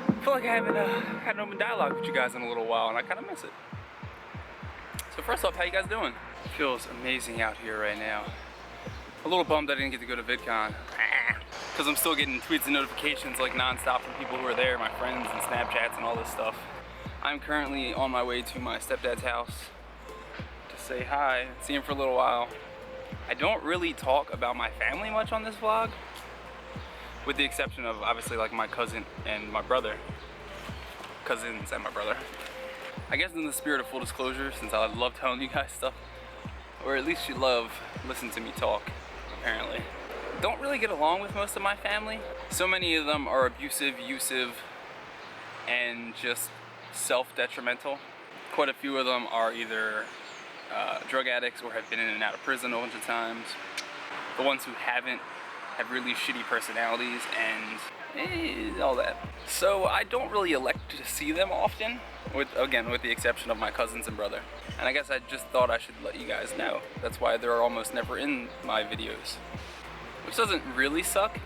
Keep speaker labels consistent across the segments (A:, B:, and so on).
A: I feel like I haven't had an open dialogue with you guys in a little while, and I kind of miss it. So first off, how you guys doing? It feels amazing out here right now. A little bummed I didn't get to go to VidCon, because I'm still getting tweets and notifications like non-stop from people who are there, my friends and Snapchats and all this stuff. I'm currently on my way to my stepdad's house to say hi, see him for a little while. I don't really talk about my family much on this vlog, with the exception of obviously like my cousin and my brother. Cousins and my brother. I guess in the spirit of full disclosure, since I love telling you guys stuff, or at least you love listening to me talk, apparently. Don't really get along with most of my family. So many of them are abusive, and just self-detrimental. Quite a few of them are either drug addicts or have been in and out of prison a bunch of times. The ones who haven't have really shitty personalities and all that. So I don't really elect to see them often, with the exception of my cousins and brother. And I guess I just thought I should let you guys know. That's why they're almost never in my videos. Which doesn't really suck.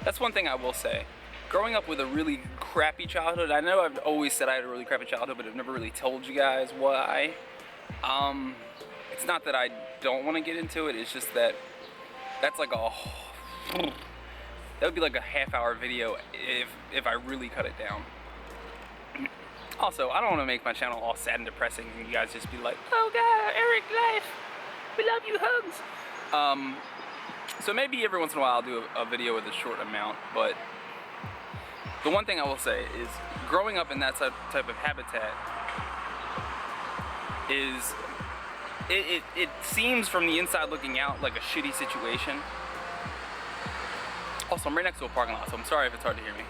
A: That's one thing I will say. Growing up with a really crappy childhood, I know I've always said I had a really crappy childhood, but I've never really told you guys why. It's not that I don't want to get into it, it's just that that's like that would be like a half-hour video if I really cut it down. Also, I don't want to make my channel all sad and depressing and you guys just be like, oh god, Eric life, we love you, hugs. So maybe every once in a while I'll do a video with a short amount, but the one thing I will say is growing up in that type of habitat is, it seems from the inside looking out like a shitty situation. Also, I'm right next to a parking lot, so I'm sorry if it's hard to hear me.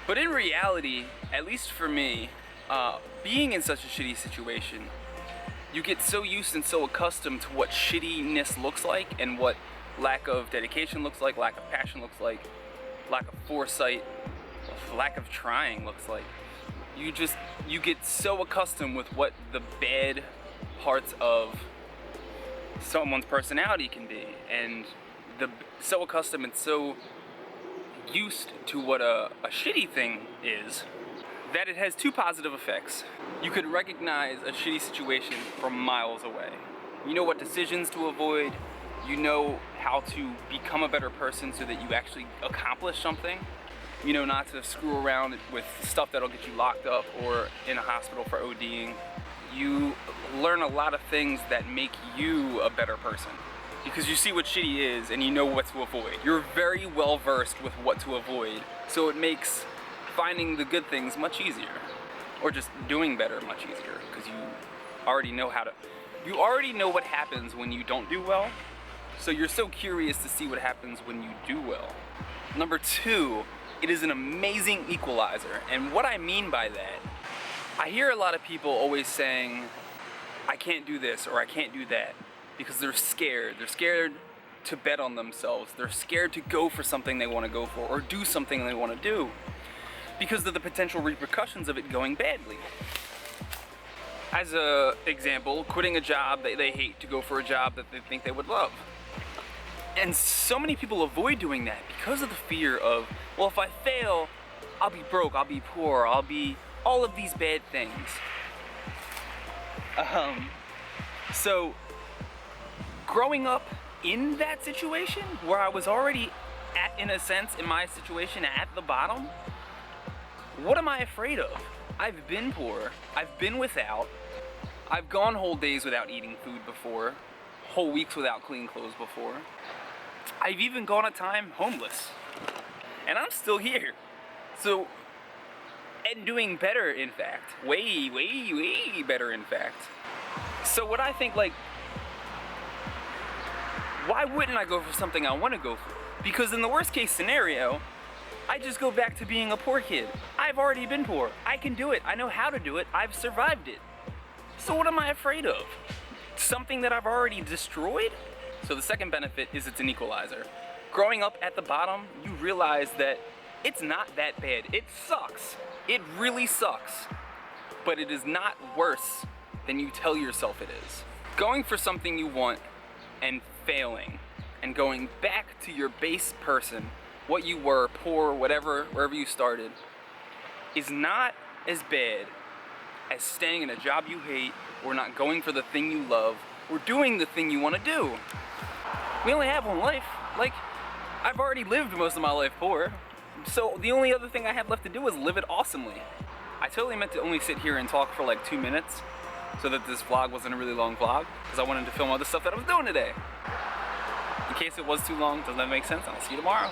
A: But in reality, at least for me, being in such a shitty situation, you get so used and so accustomed to what shittiness looks like and what lack of dedication looks like, lack of passion looks like, lack of foresight, lack of trying looks like. You get so accustomed with what the bad parts of someone's personality can be, and so accustomed and so used to what a shitty thing is, that it has two positive effects. You could recognize a shitty situation from miles away. You know what decisions to avoid, you know how to become a better person so that you actually accomplish something. You know not to screw around with stuff that'll get you locked up or in a hospital for ODing. You learn a lot of things that make you a better person because you see what shitty is and you know what to avoid. You're very well versed with what to avoid, so it makes finding the good things much easier, or just doing better much easier, because you already know what happens when you don't do well, so you're so curious to see what happens when you do well. Number two, it is an amazing equalizer, and what I mean by that, I hear a lot of people always saying, I can't do this or I can't do that, because they're scared. They're scared to bet on themselves. They're scared to go for something they want to go for or do something they want to do because of the potential repercussions of it going badly. As an example, quitting a job that they hate to go for a job that they think they would love. And so many people avoid doing that because of the fear of, well, if I fail, I'll be broke, I'll be poor, I'll be all of these bad things. So growing up in that situation where I was already in a sense, in my situation at the bottom, what am I afraid of? I've been poor, I've been without, I've gone whole days without eating food before, whole weeks without clean clothes before. I've even gone a time homeless, and I'm still here. So, and doing better, in fact, way better, in fact. So what I think, like, why wouldn't I go for something I want to go for? Because in the worst case scenario, I just go back to being a poor kid. I've already been poor. I can do it. I know how to do it. I've survived it. So what am I afraid of? Something that I've already destroyed? So the second benefit is it's an equalizer. Growing up at the bottom, you realize that it's not that bad. It sucks. It really sucks. But it is not worse than you tell yourself it is. Going for something you want and failing and going back to your base person, what you were, poor, whatever, wherever you started, is not as bad as staying in a job you hate, or not going for the thing you love, or doing the thing you want to do. We only have one life. Like, I've already lived most of my life poor, so the only other thing I have left to do is live it awesomely. I totally meant to only sit here and talk for like 2 minutes, so that this vlog wasn't a really long vlog, because I wanted to film all the stuff that I was doing today. In case it was too long, doesn't that make sense? I'll see you tomorrow.